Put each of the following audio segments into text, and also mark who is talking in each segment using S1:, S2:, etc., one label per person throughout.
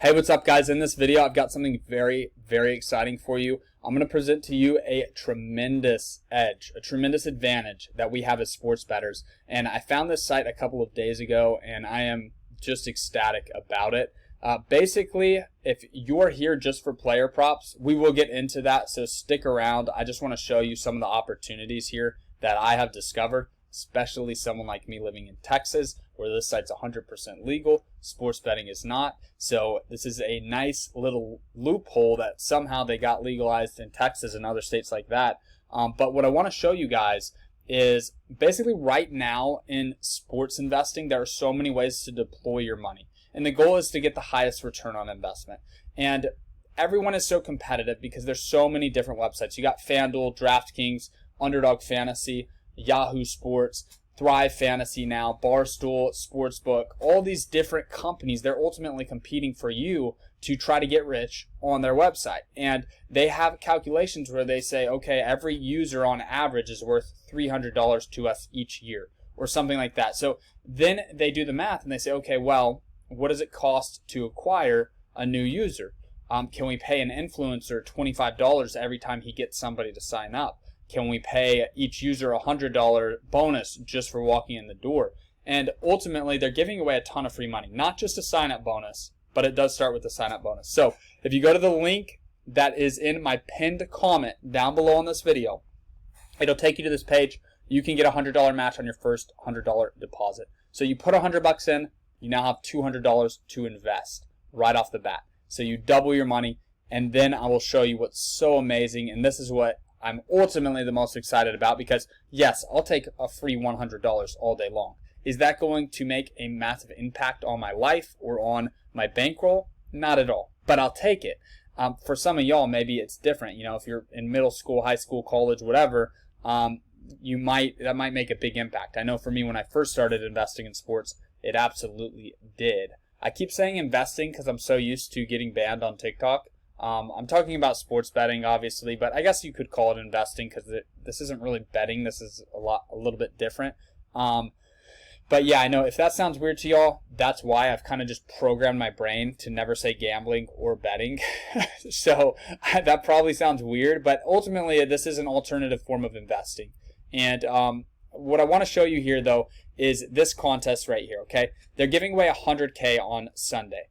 S1: Hey, what's up, guys? In this video, I've got something very, very exciting for you. I'm going to present to you a tremendous edge, a tremendous advantage that we have as sports bettors. And I found this site a couple of days ago, and I am just ecstatic about it. Basically, if you're here just for player props, we will get into that, so stick around. I just want to show you some of the opportunities here that I have discovered, especially someone like me living in Texas, where this site's 100% legal. Sports betting is not. So this is a nice little loophole that somehow they got legalized in Texas and other states like that. But what I want to show you guys is basically right now in sports investing, there are so many ways to deploy your money. And the goal is to get the highest return on investment. And everyone is so competitive because there's so many different websites. You got FanDuel, DraftKings, Underdog Fantasy, Yahoo Sports, Thrive Fantasy now, Barstool, Sportsbook, all these different companies. They're ultimately competing for you to try to get rich on their website. And they have calculations where they say, okay, every user on average is worth $300 to us each year or something like that. So then they do the math and they say, okay, well, what does it cost to acquire a new user? Can we pay an influencer $25 every time he gets somebody to sign up? Can we pay each user a $100 bonus just for walking in the door? And ultimately, they're giving away a ton of free money, not just a sign-up bonus, but it does start with the sign-up bonus. So if you go to the link that is in my pinned comment down below on this video, it'll take you to this page. You can get a $100 match on your first $100 deposit. So you put $100 in, you now have $200 to invest right off the bat. So you double your money, and then I will show you what's so amazing, and this is what I'm ultimately the most excited about because, yes, I'll take a free $100 all day long. Is that going to make a massive impact on my life or on my bankroll? Not at all, but I'll take it. For some of y'all, maybe it's different. You know, if you're in middle school, high school, college, whatever, that might make a big impact. I know for me, when I first started investing in sports, it absolutely did. I keep saying investing because I'm so used to getting banned on TikTok. I'm talking about sports betting, obviously, but I guess you could call it investing because this isn't really betting. This is a little bit different. But yeah, I know if that sounds weird to y'all, that's why I've kind of just programmed my brain to never say gambling or betting. So that probably sounds weird, but ultimately this is an alternative form of investing. And what I want to show you here, though, is this contest right here, okay? They're giving away $100K on Sunday.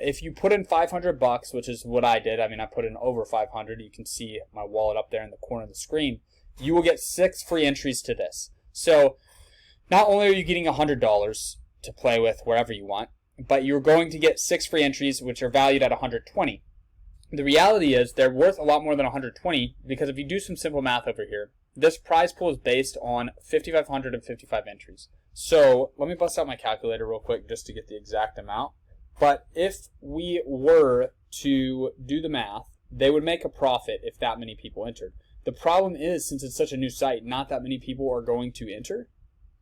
S1: If you put in $500, which is what I did, I mean, I put in over 500. You can see my wallet up there in the corner of the screen. You will get 6 free entries to this. So not only are you getting $100 to play with wherever you want, but you're going to get 6 free entries, which are valued at $120. The reality is they're worth a lot more than $120 because if you do some simple math over here, this prize pool is based on 5,555 entries. So let me bust out my calculator real quick just to get the exact amount. But if we were to do the math, they would make a profit if that many people entered. The problem is, since it's such a new site, not that many people are going to enter.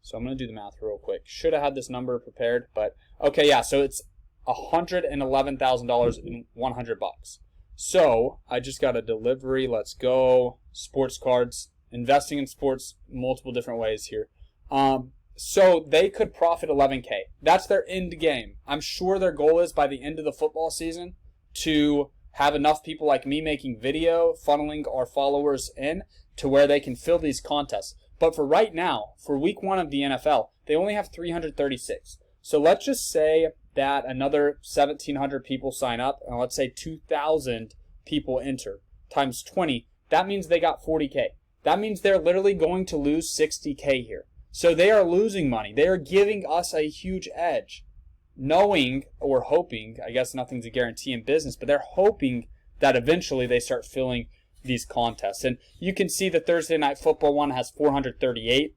S1: So I'm going to do the math real quick. Should have had this number prepared, but okay, yeah, so it's $111,000 in $100. So I just got a delivery. Let's go. Sports cards. Investing in sports multiple different ways here. So they could profit $11K. That's their end game. I'm sure their goal is by the end of the football season to have enough people like me making video, funneling our followers in to where they can fill these contests. But for right now, for week 1 of the NFL, they only have 336. So let's just say that another 1,700 people sign up, and let's say 2,000 people enter times 20. That means they got 40K. That means they're literally going to lose 60K here. So they are losing money. They are giving us a huge edge, knowing or hoping, I guess nothing's a guarantee in business, but they're hoping that eventually they start filling these contests. And you can see the Thursday Night Football one has 438.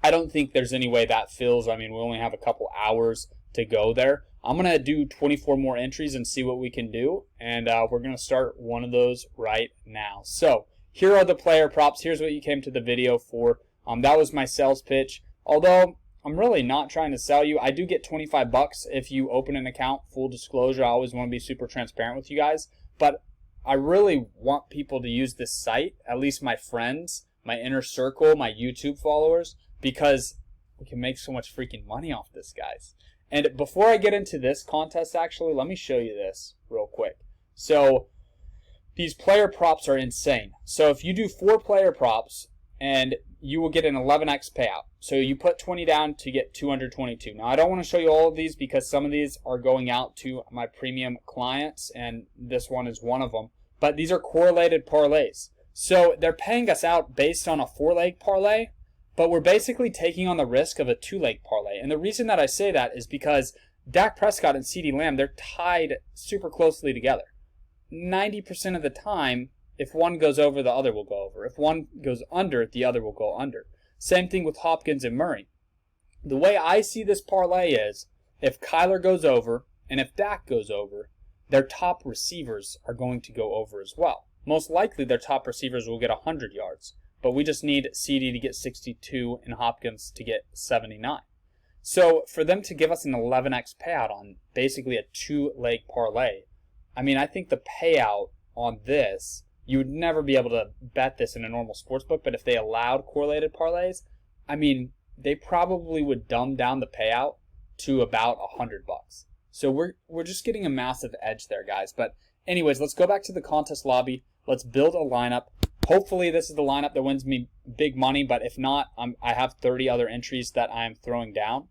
S1: I don't think there's any way that fills. I mean, we only have a couple hours to go there. I'm going to do 24 more entries and see what we can do. And we're going to start one of those right now. So here are the player props. Here's what you came to the video for. That was my sales pitch. Although I'm really not trying to sell you, I do get $25 if you open an account. Full disclosure, I always want to be super transparent with you guys. But I really want people to use this site, at least my friends, my inner circle, my YouTube followers, because we can make so much freaking money off this, guys. And before I get into this contest, actually, let me show you this real quick. So these player props are insane. So if you do 4 player props, and you will get an 11x payout. So you put 20 down to get 222. Now I don't want to show you all of these because some of these are going out to my premium clients, and this one is one of them. But these are correlated parlays. So they're paying us out based on a 4-leg parlay, but we're basically taking on the risk of a 2-leg parlay. And the reason that I say that is because Dak Prescott and CeeDee Lamb, they're tied super closely together. 90% of the time, if one goes over, the other will go over. If one goes under, the other will go under. Same thing with Hopkins and Murray. The way I see this parlay is, if Kyler goes over and if Dak goes over, their top receivers are going to go over as well. Most likely their top receivers will get 100 yards, but we just need CeeDee to get 62 and Hopkins to get 79. So for them to give us an 11x payout on basically a 2-leg parlay, I mean, I think the payout on this, you would never be able to bet this in a normal sportsbook, but if they allowed correlated parlays, I mean, they probably would dumb down the payout to about $100. So we're just getting a massive edge there, guys. But anyways, let's go back to the contest lobby. Let's build a lineup. Hopefully this is the lineup that wins me big money, but if not, I have 30 other entries that I'm throwing down.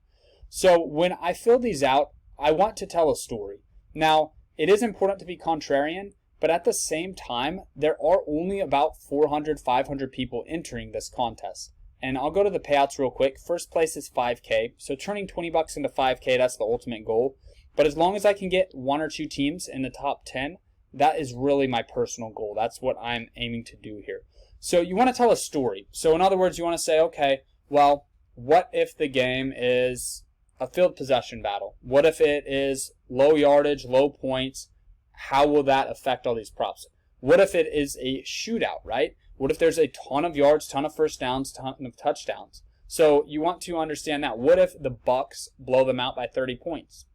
S1: So when I fill these out, I want to tell a story. Now, it is important to be contrarian, but at the same time, there are only about 400, 500 people entering this contest. And I'll go to the payouts real quick. First place is $5K. So turning $20 into $5K, that's the ultimate goal. But as long as I can get 1 or 2 teams in the top 10, that is really my personal goal. That's what I'm aiming to do here. So you want to tell a story. So in other words, you want to say, okay, well, what if the game is a field possession battle? What if it is low yardage, low points? How will that affect all these props? What if it is a shootout, right? What if there's a ton of yards, ton of first downs, ton of touchdowns? So you want to understand that. What if the Bucs blow them out by 30 points?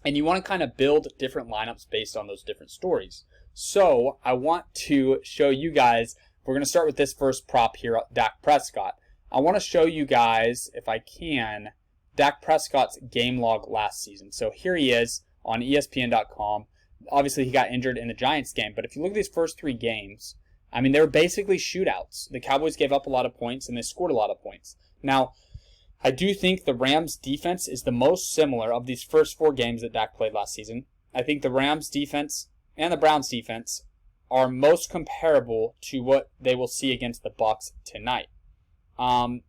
S1: And you want to kind of build different lineups based on those different stories. So I want to show you guys, we're going to start with this first prop here, Dak Prescott. I want to show you guys, if I can, Dak Prescott's game log last season. So here he is on ESPN.com. Obviously, he got injured in the Giants game, but if you look at these first 3 games, I mean, they were basically shootouts. The Cowboys gave up a lot of points, and they scored a lot of points. Now, I do think the Rams' defense is the most similar of these first 4 games that Dak played last season. I think the Rams' defense and the Browns' defense are most comparable to what they will see against the Bucs tonight.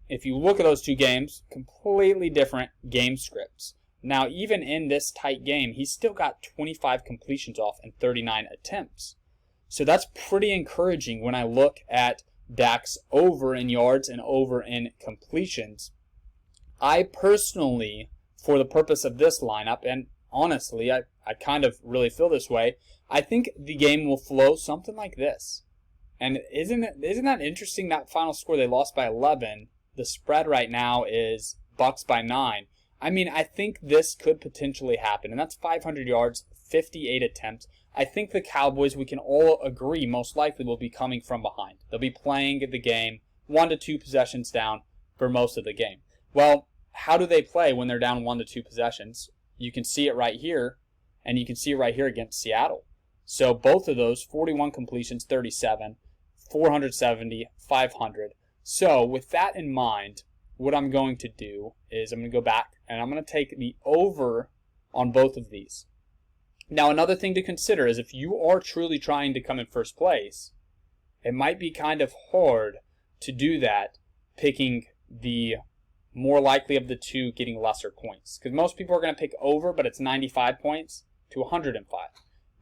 S1: If you look at those 2 games, completely different game scripts. Now, even in this tight game, he still got 25 completions off and 39 attempts. So that's pretty encouraging when I look at Dak's over in yards and over in completions. I personally, for the purpose of this lineup, and honestly, I kind of really feel this way, I think the game will flow something like this. And isn't that interesting, that final score? They lost by 11. The spread right now is Bucs by 9. I mean, I think this could potentially happen, and that's 500 yards, 58 attempts. I think the Cowboys, we can all agree, most likely will be coming from behind. They'll be playing the game 1 to 2 possessions down for most of the game. Well, how do they play when they're down 1 to 2 possessions? You can see it right here, and you can see it right here against Seattle. So both of those, 41 completions, 37, 470, 500. So with that in mind, what I'm going to do is I'm going to go back, and I'm going to take the over on both of these. Now, another thing to consider is if you are truly trying to come in first place, it might be kind of hard to do that, picking the more likely of the 2 getting lesser points. Because most people are going to pick over, but it's 95 points to 105.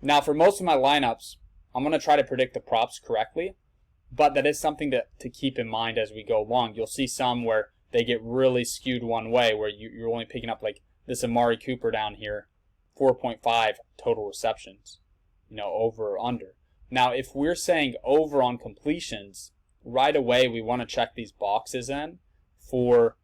S1: Now, for most of my lineups, I'm going to try to predict the props correctly, but that is something to keep in mind as we go along. You'll see some where they get really skewed one way, where you're only picking up like this Amari Cooper down here, 4.5 total receptions, over or under. Now, if we're saying over on completions, right away we want to check these boxes in for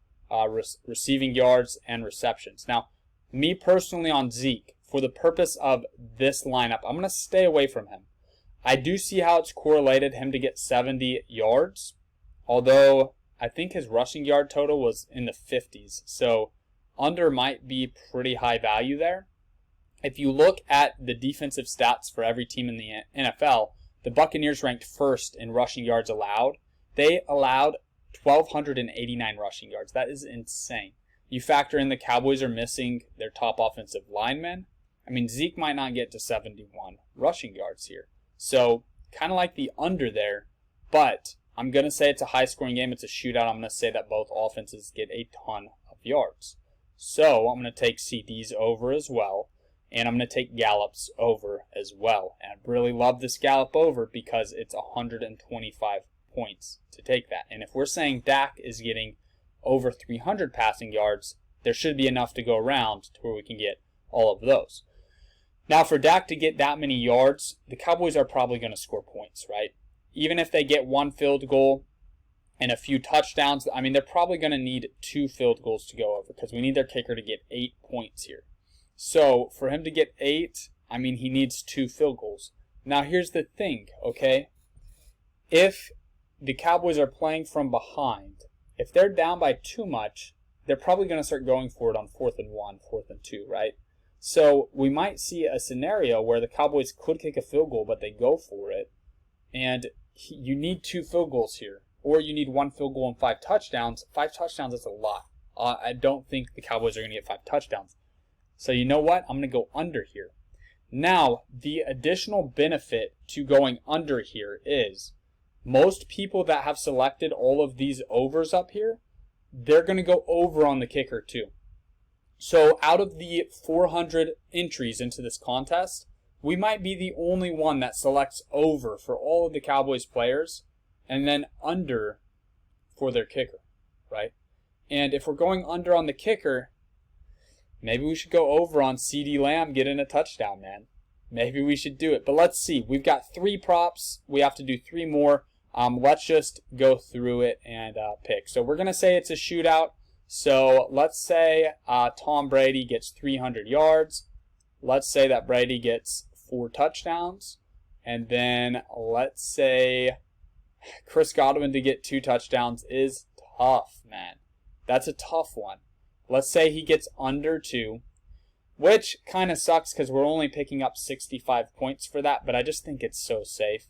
S1: receiving yards and receptions. Now, me personally on Zeke, for the purpose of this lineup, I'm going to stay away from him. I do see how it's correlated him to get 70 yards, although I think his rushing yard total was in the 50s. So under might be pretty high value there. If you look at the defensive stats for every team in the NFL, the Buccaneers ranked first in rushing yards allowed. They allowed 1,289 rushing yards. That is insane. You factor in the Cowboys are missing their top offensive linemen. I mean, Zeke might not get to 71 rushing yards here. So, kind of like the under there, but I'm going to say it's a high-scoring game. It's a shootout. I'm going to say that both offenses get a ton of yards. So, I'm going to take CDs over as well, and I'm going to take Gallups over as well. And I really love this Gallup over because it's 125 points to take that. And if we're saying Dak is getting over 300 passing yards, there should be enough to go around to where we can get all of those. Now, for Dak to get that many yards, the Cowboys are probably going to score points, right? Even if they get one field goal and a few touchdowns, I mean, they're probably going to need 2 field goals to go over because we need their kicker to get 8 points here. So, for him to get 8, I mean, he needs 2 field goals. Now, here's the thing, okay? If the Cowboys are playing from behind, if they're down by too much, they're probably going to start going for it on 4th and 1, 4th and 2, right? So we might see a scenario where the Cowboys could kick a field goal, but they go for it. And you need 2 field goals here. Or you need 1 field goal and 5 touchdowns. 5 touchdowns is a lot. I don't think the Cowboys are going to get 5 touchdowns. So you know what? I'm going to go under here. Now, the additional benefit to going under here is most people that have selected all of these overs up here, they're going to go over on the kicker too. So out of the 400 entries into this contest, we might be the only one that selects over for all of the Cowboys players and then under for their kicker, right? And if we're going under on the kicker, maybe we should go over on CeeDee Lamb getting a touchdown, man. Maybe we should do it. But let's see. We've got 3 props. We have to do 3 more. Let's just go through it and pick. So we're going to say it's a shootout. So let's say Tom Brady gets 300 yards. Let's say that Brady gets 4 touchdowns. And then let's say Chris Godwin to get 2 touchdowns is tough, man. That's a tough one. Let's say he gets under 2, which kind of sucks because we're only picking up 65 points for that, but I just think it's so safe.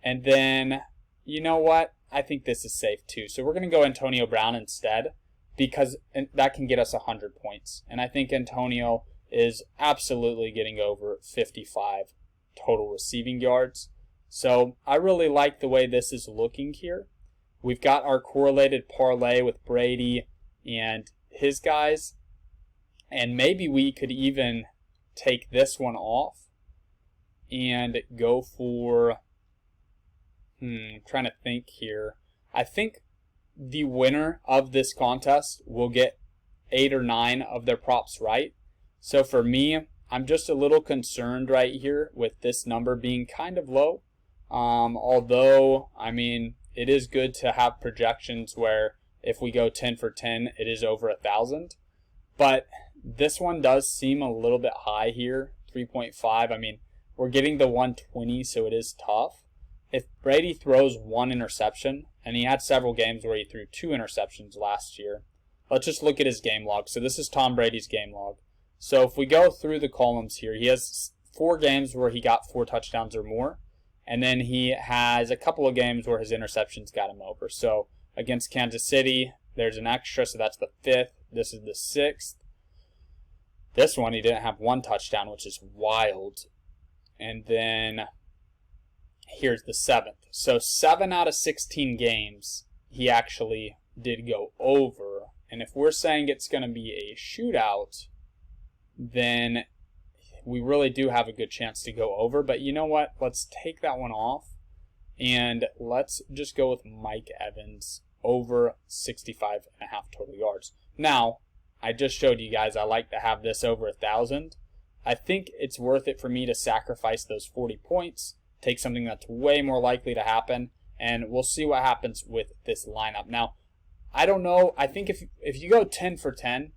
S1: And then, you know what? I think this is safe too. So we're going to go Antonio Brown instead because that can get us 100 points. And I think Antonio is absolutely getting over 55 total receiving yards. So I really like the way this is looking here. We've got our correlated parlay with Brady and his guys. And maybe we could even take this one off and go for, I'm trying to think here. I think the winner of this contest will get 8 or 9 of their props right. So for me, I'm just a little concerned right here with this number being kind of low. Although, I mean, it is good to have projections where if we go 10 for 10, it is over 1,000. But this one does seem a little bit high here, 3.5. I mean, we're getting the 120, so it is tough. If Brady throws 1 interception, and he had several games where he threw 2 interceptions last year, let's just look at his game log. So this is Tom Brady's game log. So if we go through the columns here, he has 4 games where he got 4 touchdowns or more, and then he has a couple of games where his interceptions got him over. So against Kansas City, there's an extra, so that's the 5th. This is the 6th. This one, he didn't have 1 touchdown, which is wild. And then here's the 7th. So 7 out of 16 games, he actually did go over. And if we're saying it's going to be a shootout, then we really do have a good chance to go over. But you know what? Let's take that one off. And let's just go with Mike Evans over 65.5 total yards. Now, I just showed you guys I like to have this over 1,000. I think it's worth it for me to sacrifice those 40 points, take something that's way more likely to happen, and we'll see what happens with this lineup. Now, I don't know. I think if you go 10 for 10,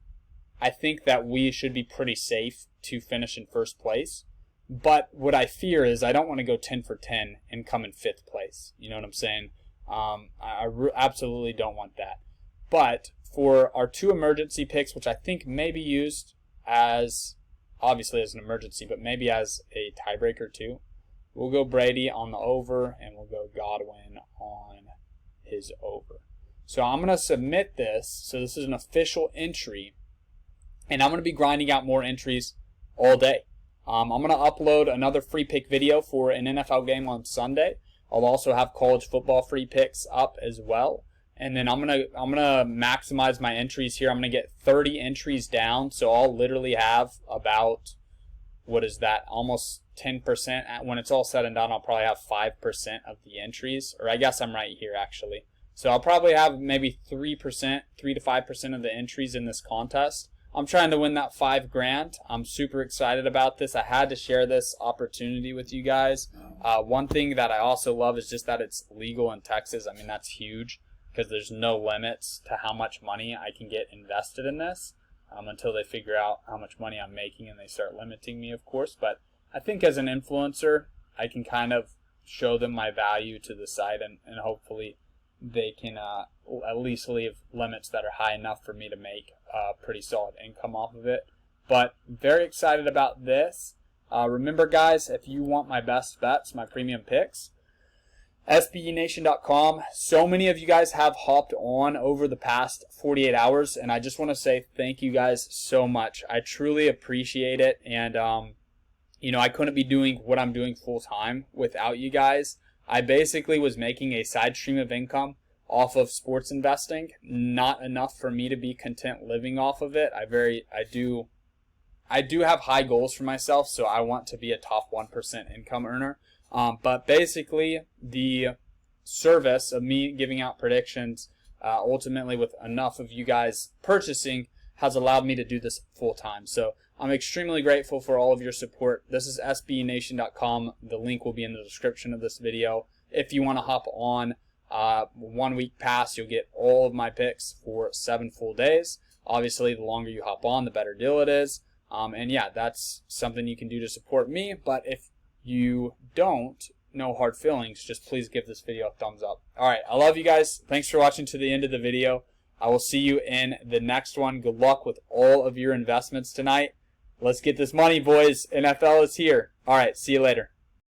S1: I think that we should be pretty safe to finish in first place. But what I fear is I don't want to go 10 for 10 and come in 5th place. You know what I'm saying? I absolutely don't want that. But for our 2 emergency picks, which I think may be used as, obviously as an emergency, but maybe as a tiebreaker too. We'll go Brady on the over, and we'll go Godwin on his over. So I'm going to submit this. So this is an official entry, and I'm going to be grinding out more entries all day. I'm going to upload another free pick video for an NFL game on Sunday. I'll also have college football free picks up as well. And then I'm gonna maximize my entries here. I'm gonna get 30 entries down, so I'll literally have about, what is that, almost 10%. When it's all said and done, I'll probably have 5% of the entries, or I guess I'm right here actually. So I'll probably have maybe 3%, 3 to 5% of the entries in this contest. I'm trying to win that $5,000. I'm super excited about this. I had to share this opportunity with you guys. One thing that I also love is just that it's legal in Texas. I mean, that's huge, because there's no limits to how much money I can get invested in this until they figure out how much money I'm making and they start limiting me, of course. But I think as an influencer, I can kind of show them my value to the site, and hopefully they can at least leave limits that are high enough for me to make pretty solid income off of it. But very excited about this. Remember, guys, if you want my best bets, my premium picks, SBENation.com. So many of you guys have hopped on over the past 48 hours, and I just want to say thank you guys so much. I truly appreciate it, and I couldn't be doing what I'm doing full time without you guys. I basically was making a side stream of income off of sports investing, not enough for me to be content living off of it. I do have high goals for myself, so I want to be a top 1% income earner. But basically, the service of me giving out predictions, ultimately with enough of you guys purchasing, has allowed me to do this full time. So I'm extremely grateful for all of your support. This is SBENation.com. The link will be in the description of this video. If you want to hop on 1 week pass, you'll get all of my picks for 7 full days. Obviously, the longer you hop on, the better deal it is. And yeah, that's something you can do to support me. But if you don't, no hard feelings, just please give this video a thumbs up. Alright, I love you guys. Thanks for watching to the end of the video. I will see you in the next one. Good luck with all of your investments tonight. Let's get this money, boys. NFL is here. Alright, see you later.